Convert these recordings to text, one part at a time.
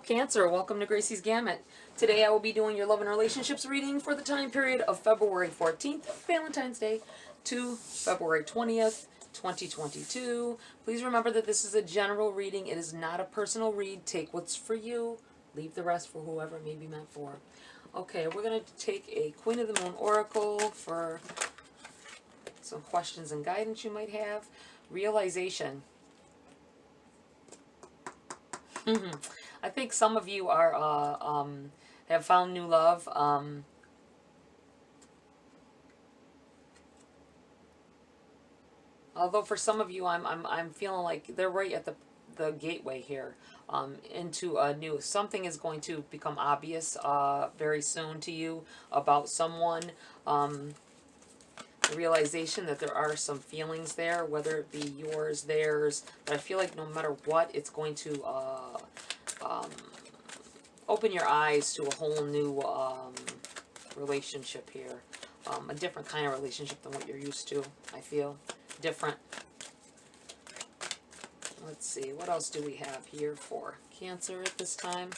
Cancer, welcome to Gracie's Gamut. Today I will be doing your love and relationships reading for the time period of February 14th, Valentine's Day, to February 20th, 2022. Please remember that this is a general reading. It is not a personal read. Take what's for you. Leave the rest for whoever it may be meant for. Okay, we're going to take a Queen of the Moon Oracle for some questions and guidance you might have. Realization. I think some of you are have found new love. Although for some of you, I'm feeling like they're right at the gateway here into a new. Something is going to become obvious very soon to you about someone. The realization that there are some feelings there, whether it be yours, theirs. But I feel like no matter what, it's going to open your eyes to a whole new relationship here. A different kind of relationship than what you're used to, I feel. Different. Let's see, what else do we have here for Cancer at this time?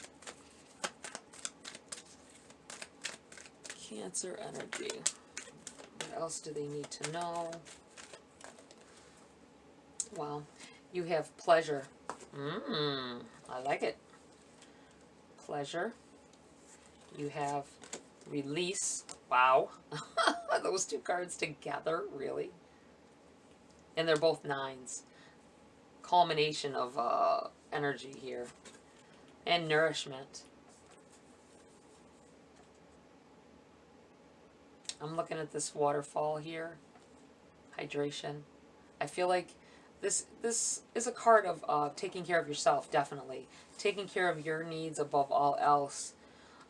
Cancer energy. What else do they need to know? Wow. You have pleasure. I like it. Pleasure. You have release. Wow. Those two cards together, really. And they're both nines. Culmination of energy here. And nourishment. I'm looking at this waterfall here. Hydration. I feel like this is a card of taking care of yourself, definitely. Taking care of your needs above all else.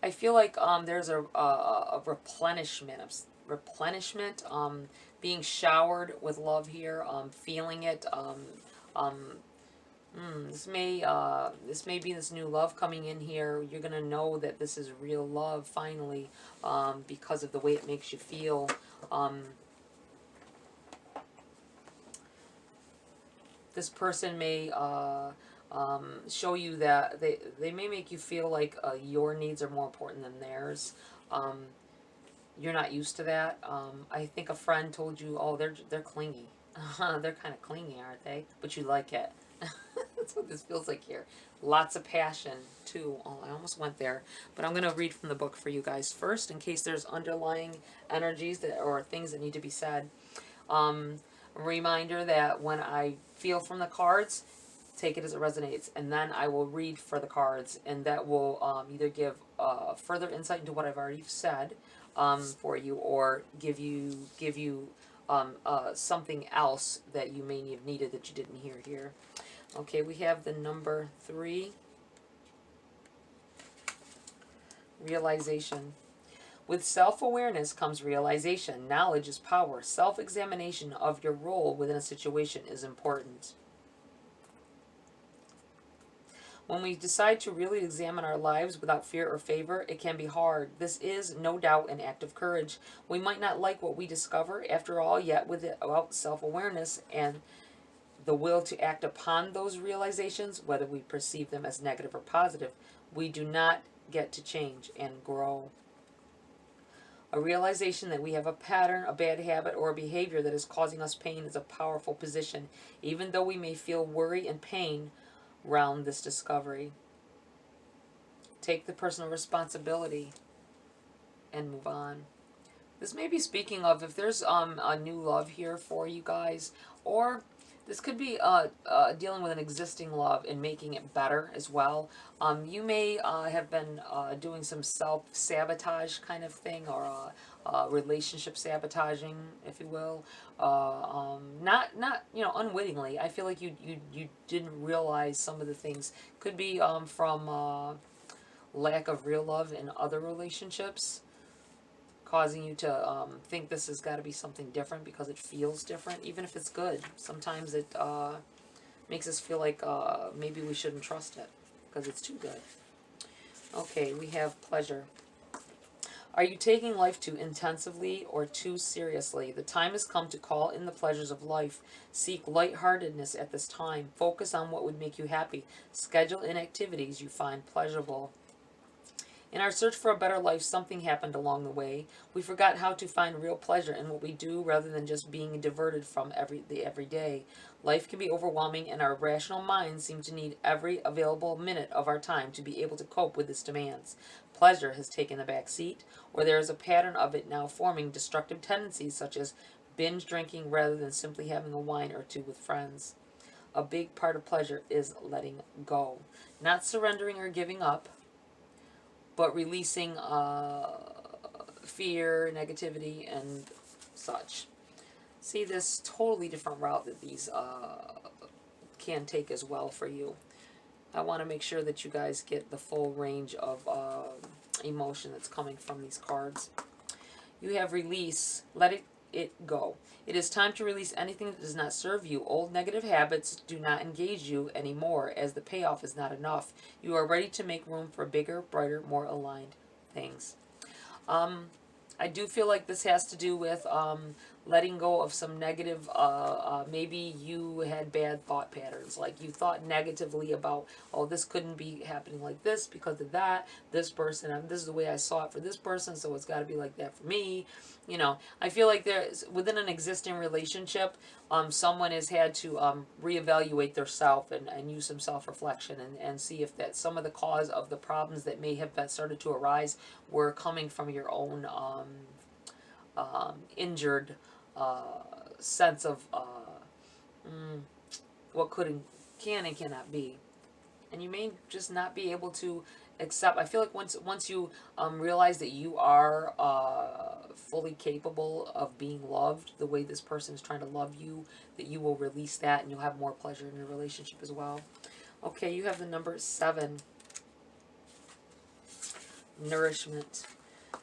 I feel like there's a replenishment. Being showered with love here. Feeling it. This may be this new love coming in here. You're gonna know that this is real love finally, because of the way it makes you feel. This person may show you that they may make you feel like your needs are more important than theirs. You're not used to that. I think a friend told you, oh, they're clingy. They're kind of clingy, aren't they? But you like it. That's what this feels like here. Lots of passion, too. Oh, I almost went there. But I'm going to read from the book for you guys first, in case there's underlying energies that or things that need to be said. A reminder that when I feel from the cards, take it as it resonates. And then I will read for the cards. And that will either give further insight into what I've already said for you, or give you something else that you may have needed that you didn't hear here. Okay, we have the number 3. Realization. With self-awareness comes realization. Knowledge is power. Self-examination of your role within a situation is important. When we decide to really examine our lives without fear or favor, it can be hard. This is, no doubt, an act of courage. We might not like what we discover, after all, yet without self-awareness and the will to act upon those realizations, whether we perceive them as negative or positive, we do not get to change and grow. A realization that we have a pattern, a bad habit, or a behavior that is causing us pain is a powerful position, even though we may feel worry and pain around this discovery. Take the personal responsibility and move on. This may be speaking of if there's a new love here for you guys, or this could be dealing with an existing love and making it better as well. You may have been doing some self-sabotage kind of thing, or relationship sabotaging, if you will. Not unwittingly. I feel like you didn't realize some of the things. Could be from lack of real love in other relationships, causing you to think this has got to be something different because it feels different, even if it's good. Sometimes it makes us feel like maybe we shouldn't trust it because it's too good. Okay, we have pleasure. Are you taking life too intensively or too seriously? The time has come to call in the pleasures of life. Seek lightheartedness at this time. Focus on what would make you happy. Schedule in activities you find pleasurable. In our search for a better life, something happened along the way. We forgot how to find real pleasure in what we do rather than just being diverted from the everyday. Life can be overwhelming, and our rational minds seem to need every available minute of our time to be able to cope with its demands. Pleasure has taken the back seat, or there is a pattern of it now forming destructive tendencies such as binge drinking rather than simply having a wine or two with friends. A big part of pleasure is letting go, not surrendering or giving up, but releasing fear, negativity, and such. See this totally different route that these can take as well for you. I want to make sure that you guys get the full range of emotion that's coming from these cards. You have release. Let it go. It is time to release anything that does not serve you. Old negative habits do not engage you anymore, as the payoff is not enough. You are ready to make room for bigger, brighter, more aligned things. I do feel like this has to do with letting go of some negative, maybe you had bad thought patterns. Like you thought negatively about, oh, this couldn't be happening like this because of that. This person, this is the way I saw it for this person, so it's got to be like that for me. You know, I feel like there's, within an existing relationship, someone has had to reevaluate their self and use some self-reflection and see if that some of the cause of the problems that may have been started to arise were coming from your own injured sense of what can and cannot be. And you may just not be able to accept. I feel like once you realize that you are fully capable of being loved the way this person is trying to love you, that you will release that and you'll have more pleasure in your relationship as well. Okay, you have the number 7. Nourishment.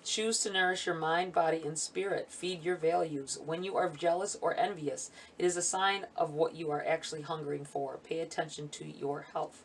Choose to nourish your mind, body, and spirit. Feed your values. When you are jealous or envious, it is a sign of what you are actually hungering for. Pay attention to your health.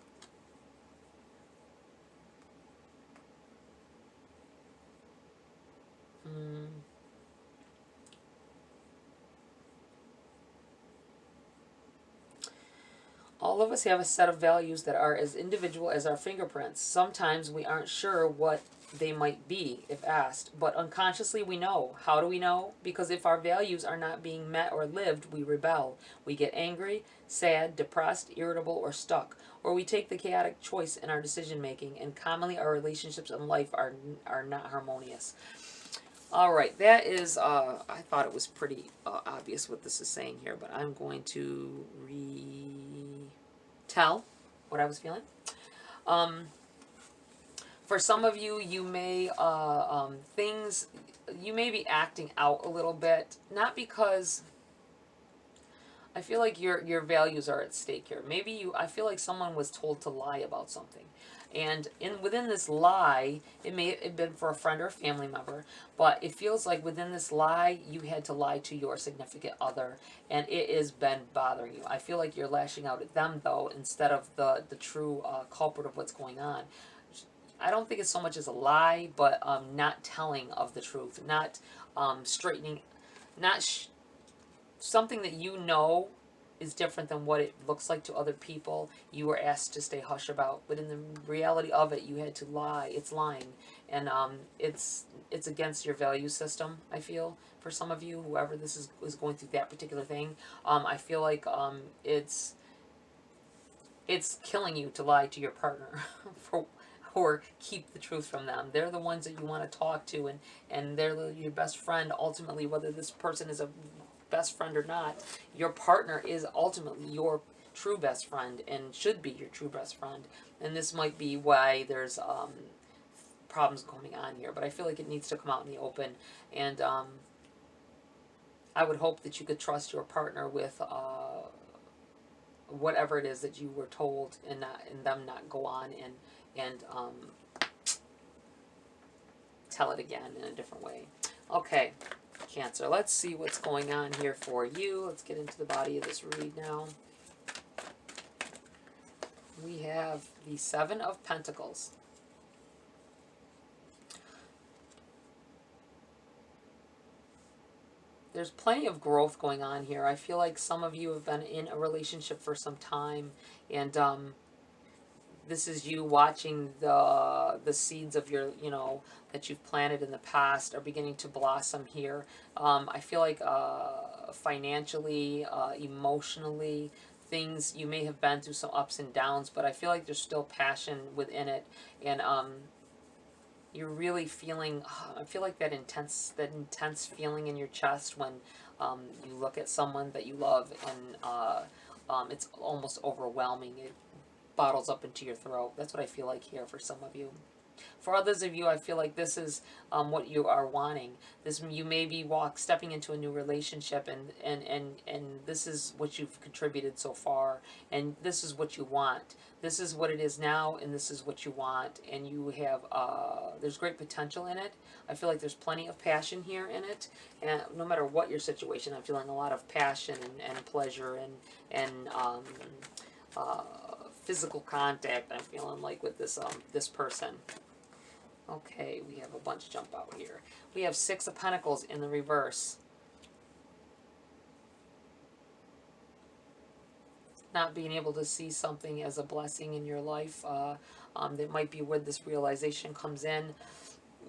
All of us have a set of values that are as individual as our fingerprints. Sometimes we aren't sure what they might be if asked, but unconsciously we know. How do we know? Because if our values are not being met or lived, we rebel. We get angry, sad, depressed, irritable, or stuck. Or we take the chaotic choice in our decision making, and commonly our relationships in life are not harmonious. All right, that is, I thought it was pretty obvious what this is saying here, but I'm going to retell what I was feeling. For some of you, you may, you may be acting out a little bit, not because, I feel like your values are at stake here. Maybe I feel like someone was told to lie about something. And within this lie, it may have been for a friend or a family member, but it feels like within this lie, you had to lie to your significant other, and it has been bothering you. I feel like you're lashing out at them, though, instead of the true culprit of what's going on. I don't think it's so much as a lie, but not telling of the truth, not straightening, not something that you know is different than what it looks like to other people. You were asked to stay hush about, but in the reality of it, you had to lie. It's lying, and it's against your value system. I feel for some of you, whoever this is going through that particular thing, I feel like it's killing you to lie to your partner or keep the truth from them. They're the ones that you want to talk to, and they're your best friend. Ultimately, whether this person is a best friend or not, your partner is ultimately your true best friend and should be your true best friend. And this might be why there's problems going on here, but I feel like it needs to come out in the open. And I would hope that you could trust your partner with whatever it is that you were told, and them not go on and tell it again in a different way. Okay, Cancer, let's see what's going on here for you. Let's get into the body of this read now. We have the 7 of Pentacles. there's plenty of growth going on here. I feel like some of you have been in a relationship for some time, and this is you watching the seeds of your, you know, that you've planted in the past are beginning to blossom here. I feel like financially, emotionally, things, you may have been through some ups and downs, but I feel like there's still passion within it, and you're really feeling, I feel like that intense feeling in your chest when you look at someone that you love, and it's almost overwhelming. It bottles up into your throat. That's what I feel like here for some of you. For others of you, I feel like this is what you are wanting. This, you may be stepping into a new relationship, and this is what you've contributed so far, and this is what you want. This is what it is now, and this is what you want, and you have there's great potential in it. I feel like there's plenty of passion here in it, and no matter what your situation, I'm feeling a lot of passion and pleasure and physical contact. I'm feeling like with this person. Okay, we have a bunch jump out here. We have Six of Pentacles in the reverse. Not being able to see something as a blessing in your life. That might be where this realization comes in.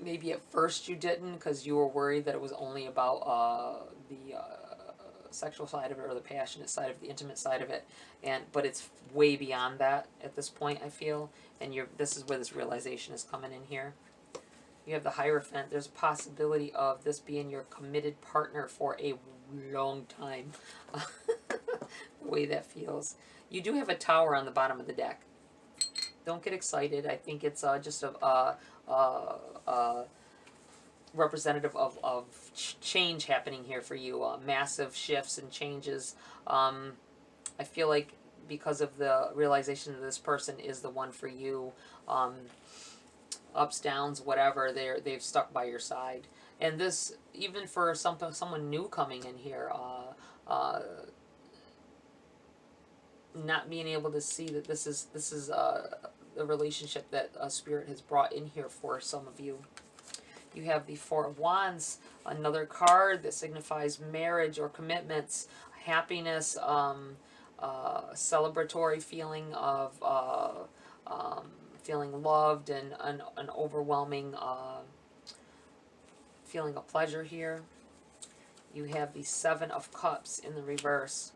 Maybe at first you didn't, because you were worried that it was only about the sexual side of it, or the passionate side of it, the intimate side of it, but it's way beyond that at this point, I feel, and this is where this realization is coming in here. You have the Hierophant. There's a possibility of this being your committed partner for a long time. The way that feels. You do have a Tower on the bottom of the deck. Don't get excited. I think it's just a representative of change happening here for you. Massive shifts and changes. I feel like because of the realization that this person is the one for you, ups, downs, whatever, they've stuck by your side. And this, even for someone new coming in here, not being able to see that this is the relationship that Spirit has brought in here for some of you. You have the Four of Wands, another card that signifies marriage or commitments, happiness, celebratory feeling of feeling loved, and an overwhelming feeling of pleasure here. You have the Seven of Cups in the reverse.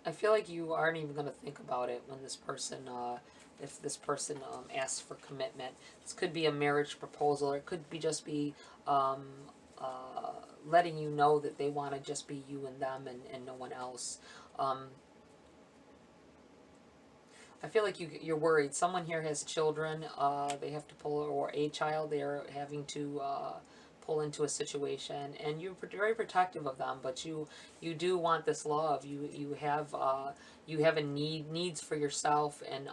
I feel like you aren't even going to think about it when this person, if this person asks for commitment. This could be a marriage proposal, or it could be just be letting you know that they want to just be you and them, and no one else. I feel like you're worried. Someone here has children. They have to pull, or a child. They are having to pull into a situation, and you're very protective of them. But you do want this love. You have a needs for yourself, and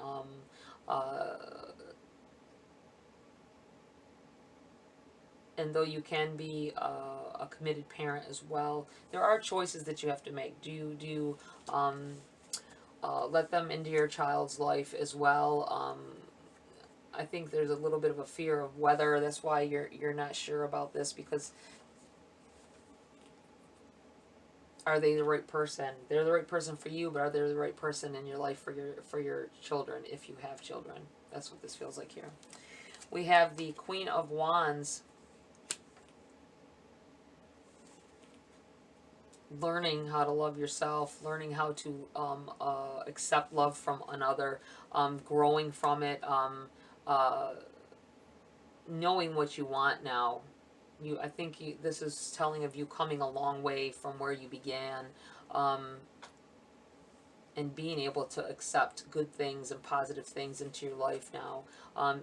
though you can be a committed parent as well, there are choices that you have to make. Do you let them into your child's life as well? I think there's a little bit of a fear of whether. That's why you're not sure about this, because are they the right person? They're the right person for you, but are they the right person in your life for your children, if you have children? That's what this feels like here. We have the Queen of Wands. Learning how to love yourself, learning how to accept love from another, growing from it, knowing what you want now. I think this is telling of you coming a long way from where you began, and being able to accept good things and positive things into your life now,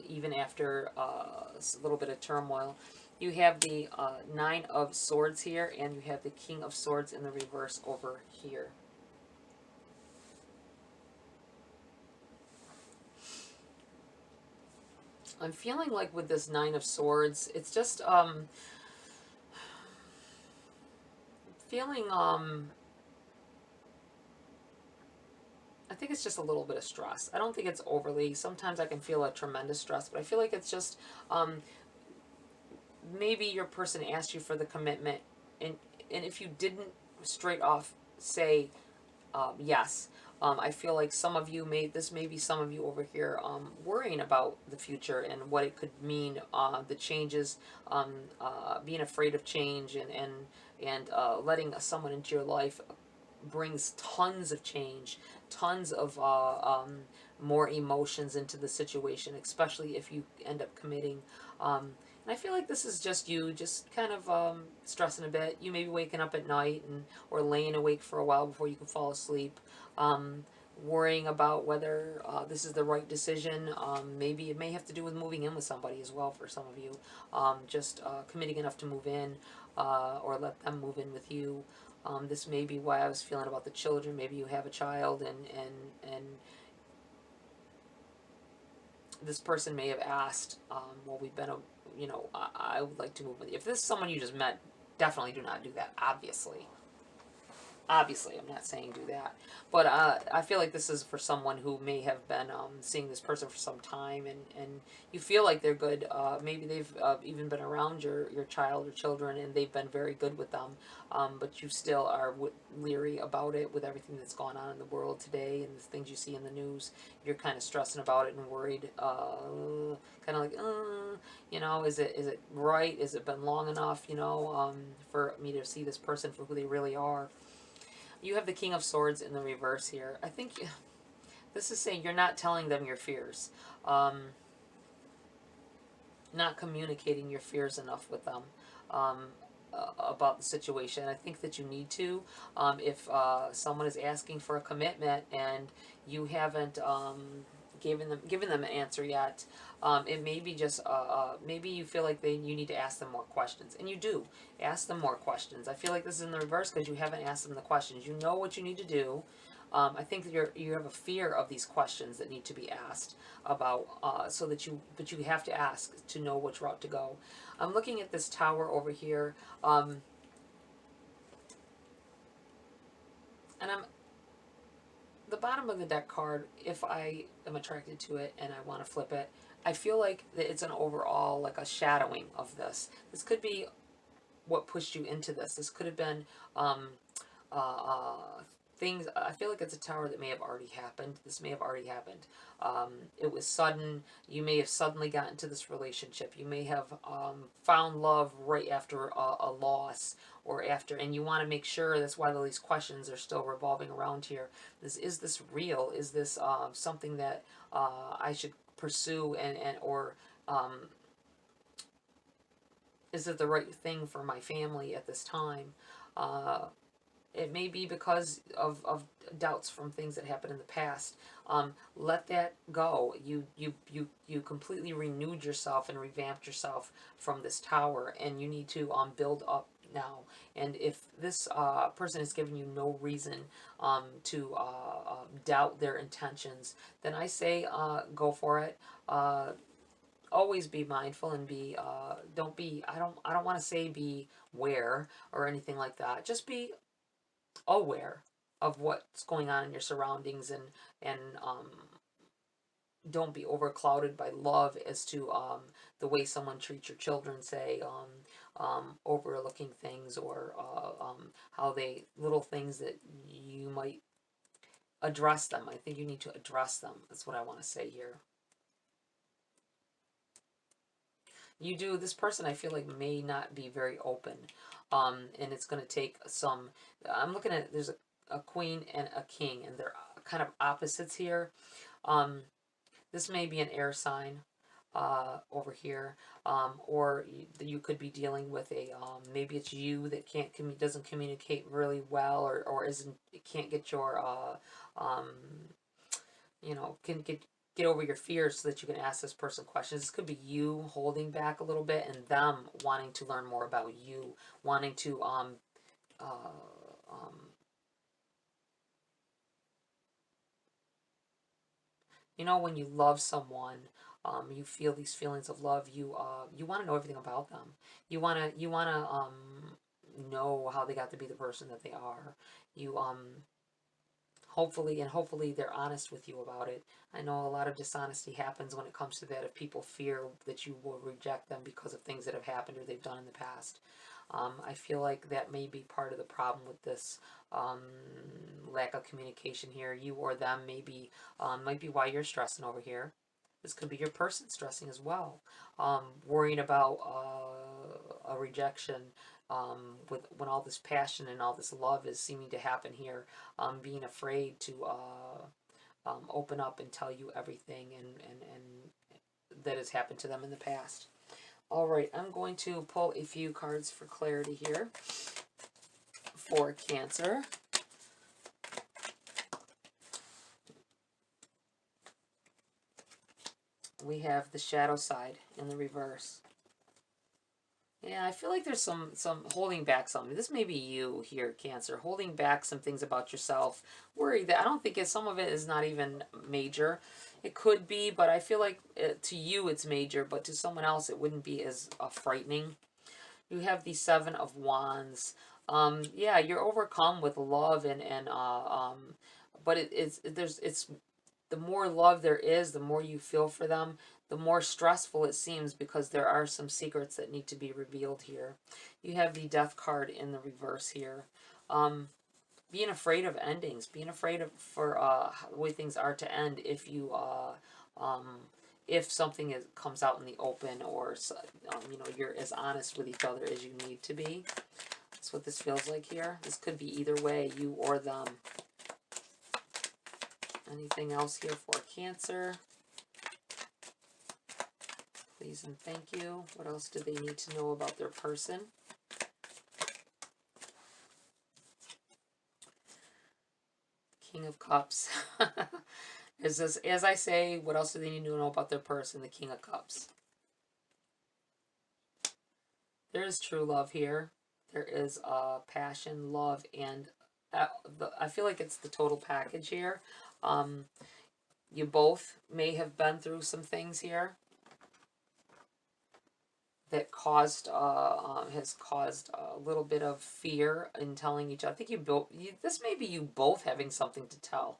even after a little bit of turmoil. You have the Nine of Swords here, and you have the King of Swords in the reverse over here. I'm feeling like with this Nine of Swords, it's just feeling I think it's just a little bit of stress. I don't think it's overly. Sometimes I can feel a tremendous stress, but I feel like it's just um, maybe your person asked you for the commitment, and if you didn't straight off say yes. I feel like some of you may be some of you over here worrying about the future and what it could mean, the changes, being afraid of change, and letting someone into your life brings tons of change, tons of more emotions into the situation, especially if you end up committing. And I feel like this is just you, just kind of stressing a bit. You may be waking up at night and or laying awake for a while before you can fall asleep, um, worrying about whether this is the right decision. Maybe it may have to do with moving in with somebody as well for some of you. Just committing enough to move in, or let them move in with you. This may be why I was feeling about the children. Maybe you have a child, and this person may have asked, well, we've been, I would like to move with you. If this is someone you just met, definitely do not do that, obviously. Obviously, I'm not saying do that, but I feel like this is for someone who may have been seeing this person for some time, and you feel like they're good. Maybe they've even been around your child or children, and they've been very good with them, but you still are leery about it with everything that's gone on in the world today and the things you see in the news. You're kind of stressing about it and worried, kind of like, is it right? Is it been long enough, for me to see this person for who they really are? You have the King of Swords in the reverse here. I think this is saying you're not telling them your fears. Not communicating your fears enough with them about the situation. I think that you need to. If someone is asking for a commitment and you haven't given them an answer yet, it may be just maybe you feel like you need to ask them more questions, and you do ask them more questions. I feel like this is in the reverse because you haven't asked them the questions. You know what you need to do. I think that you have a fear of these questions that need to be asked about, but you have to ask to know which route to go. I'm looking at this tower over here, and I'm the bottom of the deck card. If I am attracted to it and I want to flip it, I feel like that it's an overall, like a shadowing of this. This could be what pushed you into this. This could have been uh, uh, things. I feel like it's a tower that may have already happened. This may have already happened. It was sudden. You may have suddenly gotten into this relationship. You may have found love right after a loss, or after, and you want to make sure. That's why all these questions are still revolving around here. Is this real? Is this something that I should pursue, and or is it the right thing for my family at this time? Uh, it may be because of doubts from things that happened in the past. Let that go. You completely renewed yourself and revamped yourself from this tower, and you need to build up now. And if this person has given you no reason to doubt their intentions, then I say go for it. Always be mindful and be don't be I don't want to say be aware or anything like that. Just be aware of what's going on in your surroundings, and don't be overclouded by love as to the way someone treats your children, say, overlooking things, or how they little things that you might address them. I think you need to address them. That's what I want to say here. You do. This person, I feel like, may not be very open, and it's going to take some. I'm looking at, there's a queen and a king, and they're kind of opposites here. Um, this may be an air sign over here, or you could be dealing with a maybe it's you that doesn't communicate really well, or isn't can't get your um, can get over your fears so that you can ask this person questions. This could be you holding back a little bit and them wanting to learn more about you, wanting to uh, um, when you love someone, you feel these feelings of love. You want to know everything about them. You wanna know how they got to be the person that they are. You Hopefully they're honest with you about it. I know a lot of dishonesty happens when it comes to that, if people fear that you will reject them because of things that have happened or they've done in the past. I feel like that may be part of the problem with this lack of communication here. You or them might be why you're stressing over here. This could be your person stressing as well, worrying about a rejection, with when all this passion and all this love is seeming to happen here, being afraid to open up and tell you everything and that has happened to them in the past. All right, I'm going to pull a few cards for clarity here for Cancer. We have the shadow side in the reverse. Yeah, I feel like there's some holding back something. This may be you here, Cancer, holding back some things about yourself. Worry that I don't think some of it is not even major. It could be, but I feel like to you it's major, but to someone else it wouldn't be as frightening. You have the Seven of Wands. Yeah, you're overcome with love but it's the more love there is, the more you feel for them, the more stressful it seems because there are some secrets that need to be revealed here. You have the Death card in the reverse here. Being afraid of endings, being afraid of the way things are to end if something comes out in the open, or you're as honest with each other as you need to be. That's what this feels like here. This could be either way, you or them. Anything else here for Cancer? Please and thank you. What else do they need to know about their person? King of Cups. As I say, what else do they need to know about their person? The King of Cups. There is true love here. There is passion, love, and I feel like it's the total package here. You both may have been through some things here that has caused a little bit of fear in telling each other. I think this may be you both having something to tell.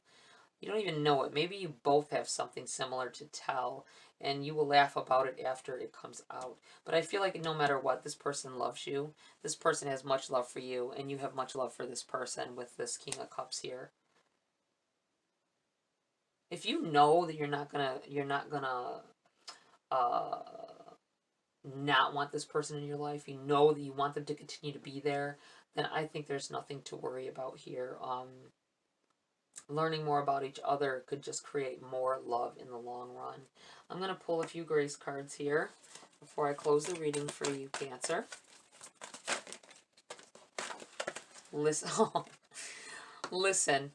You don't even know it. Maybe you both have something similar to tell, and you will laugh about it after it comes out. But I feel like no matter what, this person loves you. This person has much love for you, and you have much love for this person with this King of Cups here. If you know that you're not gonna not want this person in your life, you know that you want them to continue to be there, then I think there's nothing to worry about here. Learning more about each other could just create more love in the long run. I'm going to pull a few grace cards here before I close the reading for you, Cancer. Listen.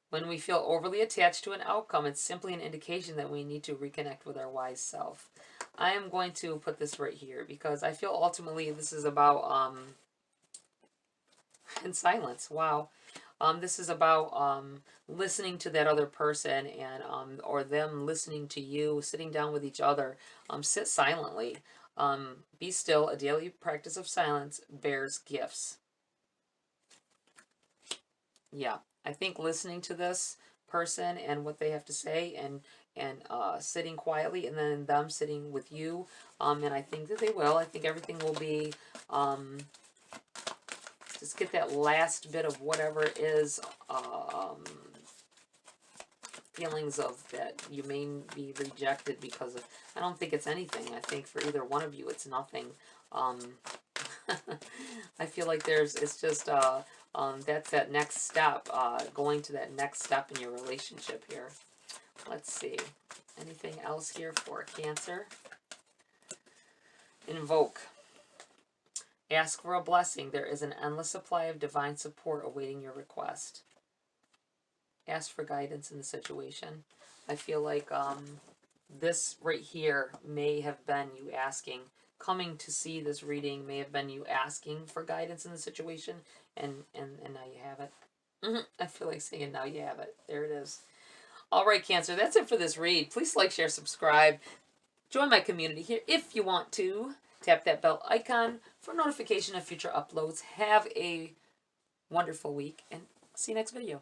When we feel overly attached to an outcome, it's simply an indication that we need to reconnect with our wise self. I am going to put this right here because I feel ultimately this is about in silence. Wow. This is about listening to that other person and or them listening to you, sitting down with each other. Sit silently. Be still. A daily practice of silence bears gifts. Yeah, I think listening to this person and what they have to say and sitting quietly and then them sitting with you, and I think that they will. I think everything will be just get that last bit of whatever it is, feelings of that you may be rejected because of, I don't think it's anything. I think for either one of you it's nothing. I feel like it's just that's that next step, going to that next step in your relationship here. Let's see. Anything else here for Cancer? Invoke. Ask for a blessing. There is an endless supply of divine support awaiting your request. Ask for guidance in the situation. I feel like this right here may have been you asking. Coming to see this reading may have been you asking for guidance in the situation, and now you have it. I feel like saying now you have it. There it is. All right, Cancer, that's it for this read. Please like, share, subscribe. Join my community here if you want to. Tap that bell icon for notification of future uploads. Have a wonderful week, and See you next video.